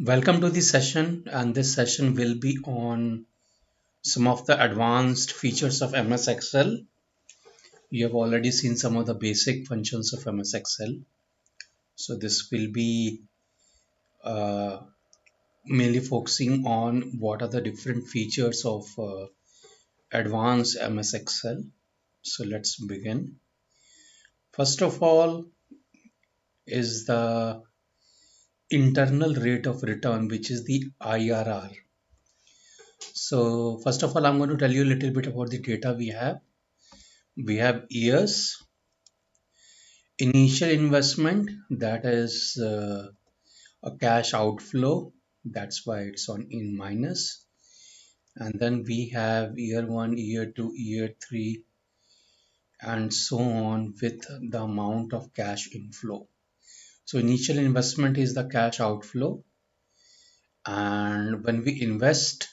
Welcome to the session, and this session will be on some of the advanced features of MS Excel. You have already seen some of the basic functions of MS Excel. So this will be uh, mainly focusing on what are the different features of advanced MS Excel. So let's begin. First of all is the internal rate of return, which is the IRR. So first of all, I'm going to tell you a little bit about the data we have. We have years, initial investment, that is a cash outflow, that's why it's on in minus. And then we have year 1, year 2, year 3, and so on with the amount of cash inflow. So initial investment is the cash outflow, and when we invest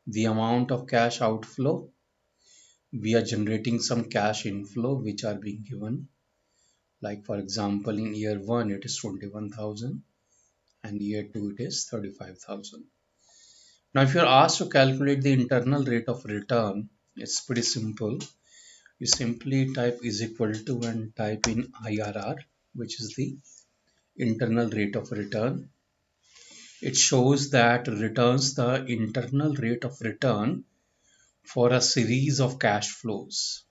the amount of cash outflow, we are generating some cash inflow which are being given. Like for example, in year 1 it is 21,000 and year 2 it is 35,000. Now if you're asked to calculate the internal rate of return, it's pretty simple. You simply type is equal to and type in IRR, which is the internal rate of return. It shows that returns the internal rate of return for a series of cash flows.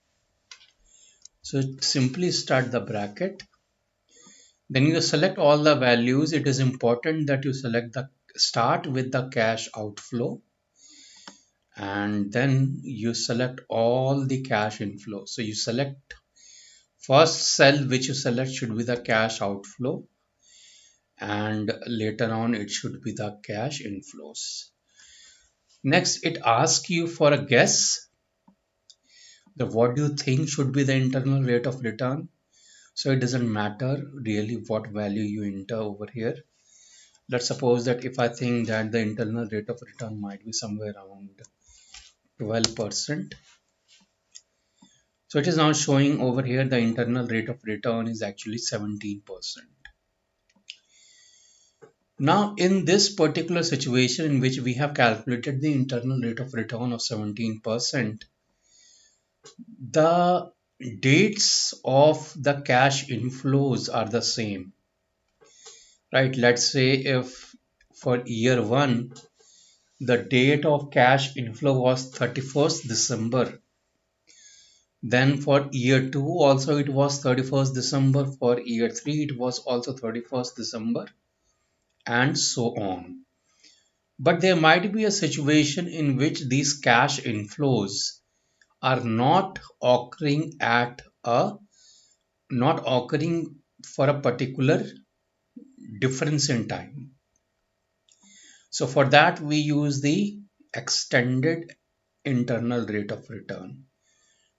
So simply start the bracket. Then you select all the values. It is important that you start with the cash outflow, and then you select all the cash inflow. So you select first cell which you select should be the cash outflow, and later on it should be the cash inflows. Next, it asks you for a guess that what do you think should be the internal rate of return. So it doesn't matter really what value you enter over here. Let's suppose that if I think that the internal rate of return might be somewhere around 12%. So it is now showing over here the internal rate of return is actually 17%. Now in this particular situation in which we have calculated the internal rate of return of 17%, the dates of the cash inflows are the same, right? Let's say if for year 1 the date of cash inflow was 31st December, then for year 2 also it was 31st December, for year 3 it was also 31st December, and so on. But there might be a situation in which these cash inflows are not occurring for a particular difference in time. So for that we use the extended internal rate of return,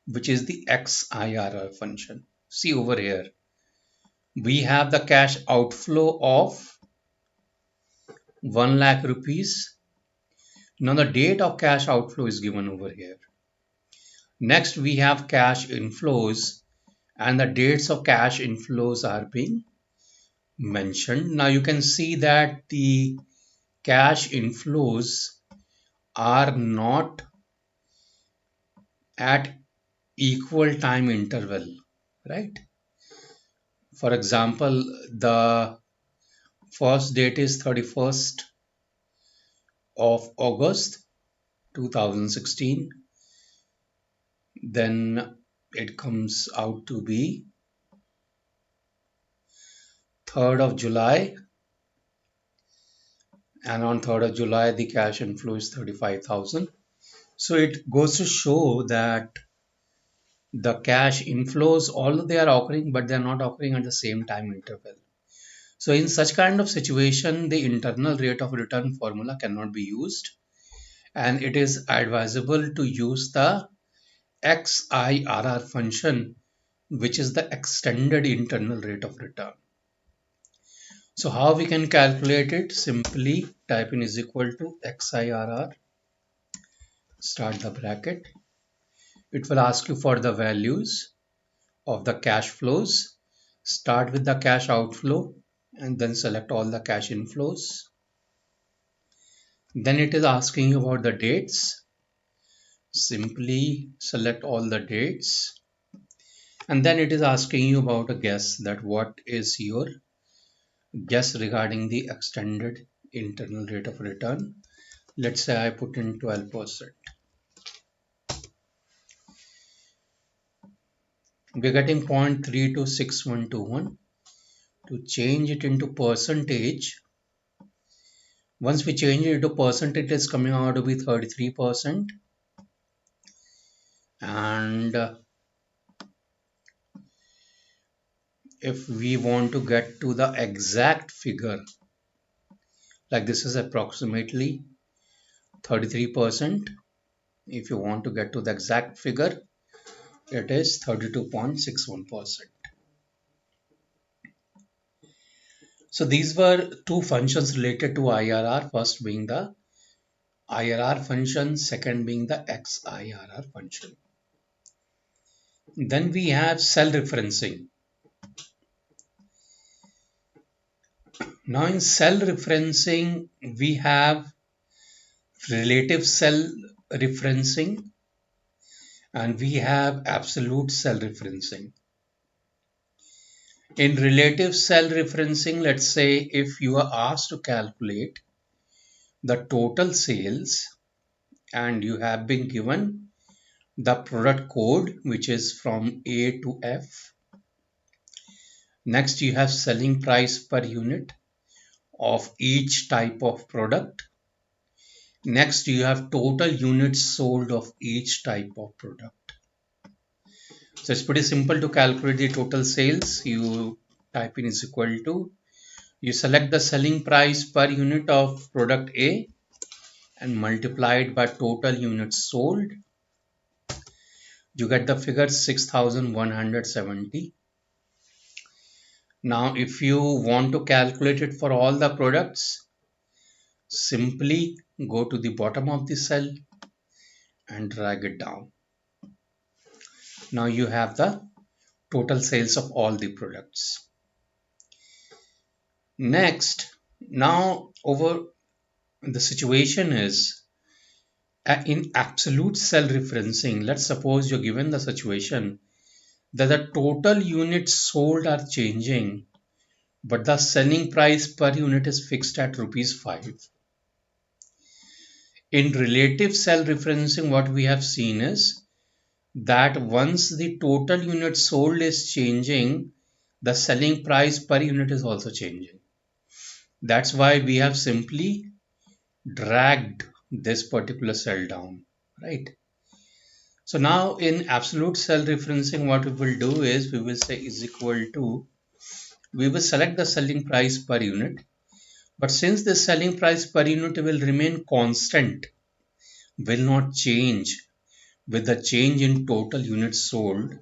which is the XIRR function. See over here, we have the cash outflow of 1 lakh rupees. Now the date of cash outflow is given over here. Next we have cash inflows, and the dates of cash inflows are being mentioned. Now you can see that the cash inflows are not at equal time interval, right? For example, the first date is 31st of August 2016, then it comes out to be 3rd of July, and on 3rd of July the cash inflow is 35,000. So it goes to show that the cash inflows, although they are occurring, but they are not occurring at the same time interval. So in such kind of situation, the internal rate of return formula cannot be used, and it is advisable to use the XIRR function, which is the extended internal rate of return. So how we can calculate it? Simply type in is equal to XIRR, start the bracket. It will ask you for the values of the cash flows. Start with the cash outflow. and then select all the cash inflows. Then it is asking you about the dates. Simply select all the dates, and then it is asking you about a guess, that what is your guess regarding the extended internal rate of return. Let's say I put in 12%. We're getting 0.326121. To change it into percentage, once we change it into percentage, it is coming out to be 33%. And if we want to get to the exact figure, like this is approximately 33%. If you want to get to the exact figure, it is 32.61%. So these were two functions related to IRR, first being the IRR function, second being the XIRR function. Then we have cell referencing. Now in cell referencing, we have relative cell referencing and we have absolute cell referencing. In relative cell referencing, let's say if you are asked to calculate the total sales and you have been given the product code, which is from A to F. Next, you have selling price per unit of each type of product. Next, you have total units sold of each type of product. So it's pretty simple to calculate the total sales. You type in is equal to, you select the selling price per unit of product A and multiply it by total units sold. You get the figure 6170. Now, if you want to calculate it for all the products, simply go to the bottom of the cell and drag it down. Now you have the total sales of all the products. Next, now over the situation is in absolute cell referencing. Let's suppose you're given the situation that the total units sold are changing, but the selling price per unit is fixed at rupees 5. In relative cell referencing, what we have seen is that once the total units sold is changing, the selling price per unit is also changing. That's why we have simply dragged this particular cell down, right? So now in absolute cell referencing, what we will do is we will say is equal to, we will select the selling price per unit, but since the selling price per unit will remain constant, will not change with the change in total units sold,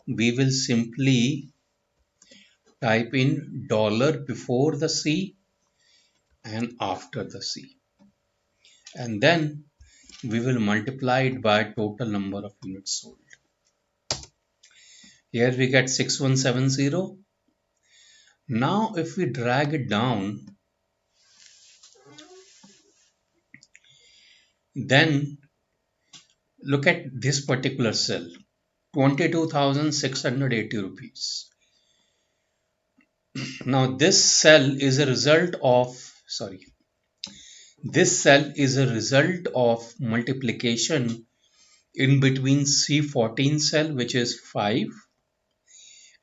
we will simply type in dollar before the C and after the C, and then we will multiply it by total number of units sold. Here we get 6170. Now if we drag it down, then look at this particular cell, 22,680 rupees. Now this cell is a result of, this cell is a result of multiplication in between C14 cell, which is 5,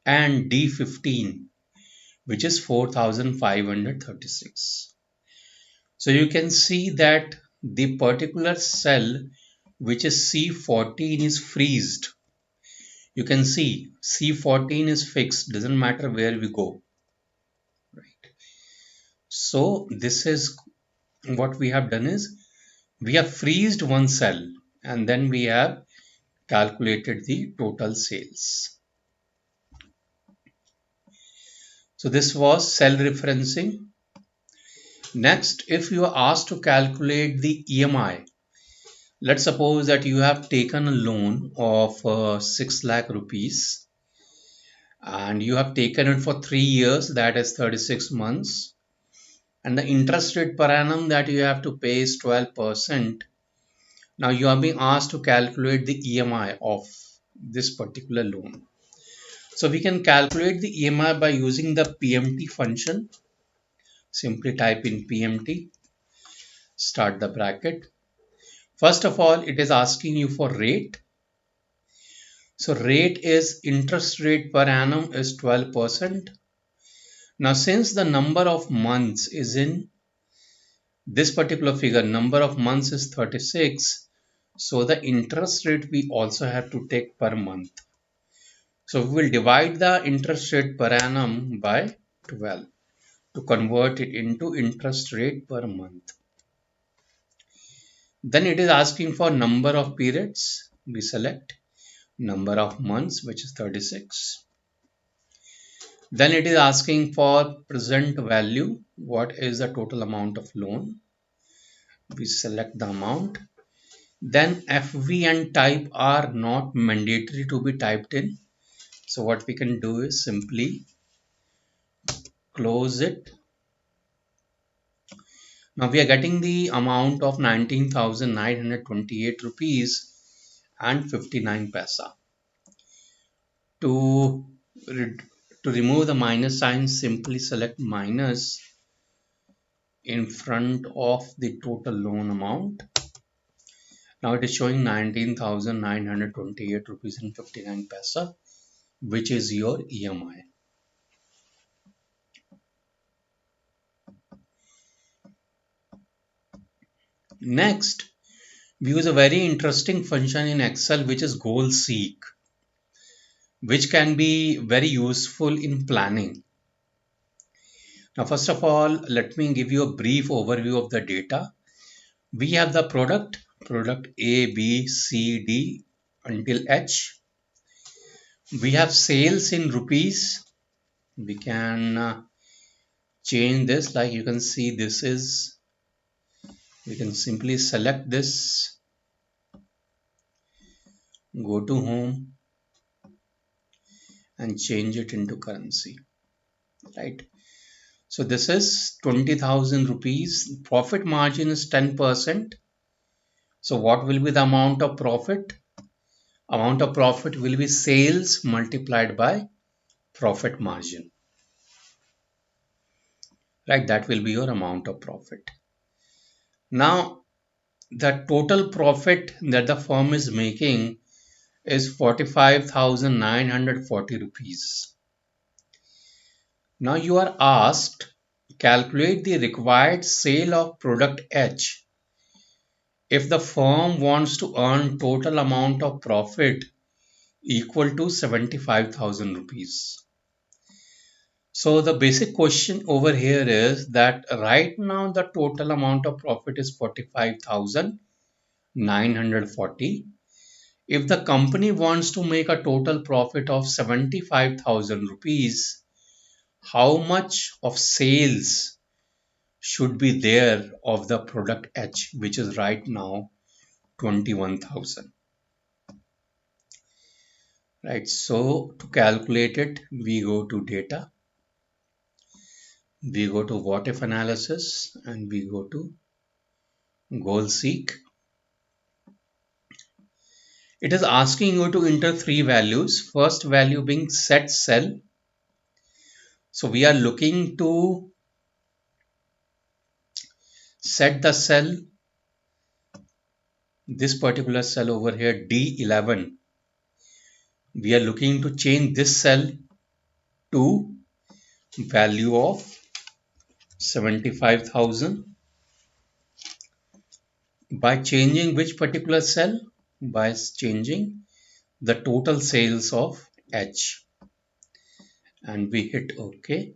and D15, which is 4,536. So you can see that the particular cell which is C14 is freezed. You can see C14 is fixed, doesn't matter where we go. Right. So this is what we have done is we have freezed one cell and then we have calculated the total sales. So this was cell referencing. Next, if you are asked to calculate the EMI, let's suppose that you have taken a loan of 6 lakh rupees and you have taken it for 3 years, that is 36 months, and the interest rate per annum that you have to pay is 12%. Now you are being asked to calculate the EMI of this particular loan. So we can calculate the EMI by using the PMT function. Simply type in PMT, start the bracket. First of all, it is asking you for rate. So rate is interest rate per annum is 12%. Now since the number of months is in this particular figure, number of months is 36, so the interest rate we also have to take per month. So we will divide the interest rate per annum by 12 to convert it into interest rate per month. Then it is asking for number of periods. We select number of months, which is 36. Then it is asking for present value. What is the total amount of loan? We select the amount. Then FV and type are not mandatory to be typed in. So what we can do is simply close it. Now we are getting the amount of 19,928 rupees and 59 paisa. To, to remove the minus sign, simply select minus in front of the total loan amount. Now it is showing 19,928 rupees and 59 paisa, which is your EMI. Next, we use a very interesting function in Excel, which is goal seek, which can be very useful in planning. Now, first of all, let me give you a brief overview of the data. We have the product A, B, C, D until H. We have sales in rupees. We can change this, like you can see this is, we can simply select this, go to home and change it into currency, right? So this is 20,000 rupees. Profit margin is 10%. So what will be the amount of profit? Amount of profit will be sales multiplied by profit margin, right? That will be your amount of profit. Now the total profit that the firm is making is 45,940 rupees. Now you are asked calculate the required sale of product H if the firm wants to earn total amount of profit equal to 75,000 rupees. So the basic question over here is that right now the total amount of profit is 45,940. If the company wants to make a total profit of 75,000 rupees, how much of sales should be there of the product H, which is right now 21,000. Right, so to calculate it, we go to data, we go to what if analysis, and we go to goal seek. It is asking you to enter three values. First value being set cell. So we are looking to set the cell, this particular cell over here, D11. We are looking to change this cell to value of 75,000 by changing which particular cell? By changing the total sales of H, and we hit OK.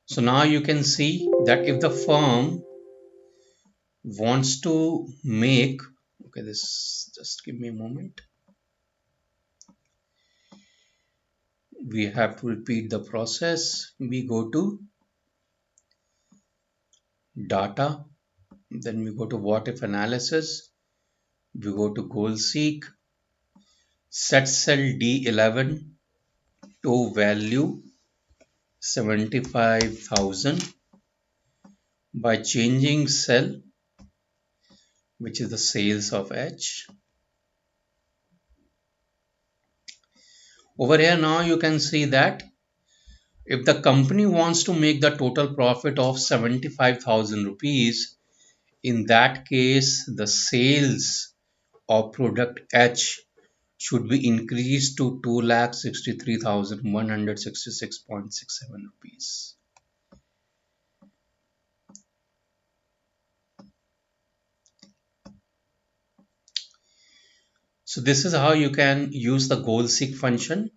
So now you can see that if the firm wants to make, okay, this, just give me a moment. We have to repeat the process. We go to data, then we go to what if analysis, we go to goal seek, Set cell D11 to value 75,000 by changing cell, which is the sales of H. Over here now you can see that if the company wants to make the total profit of 75,000 rupees, in that case the sales of product H should be increased to 2,63,166.67 rupees. So this is how you can use the goal seek function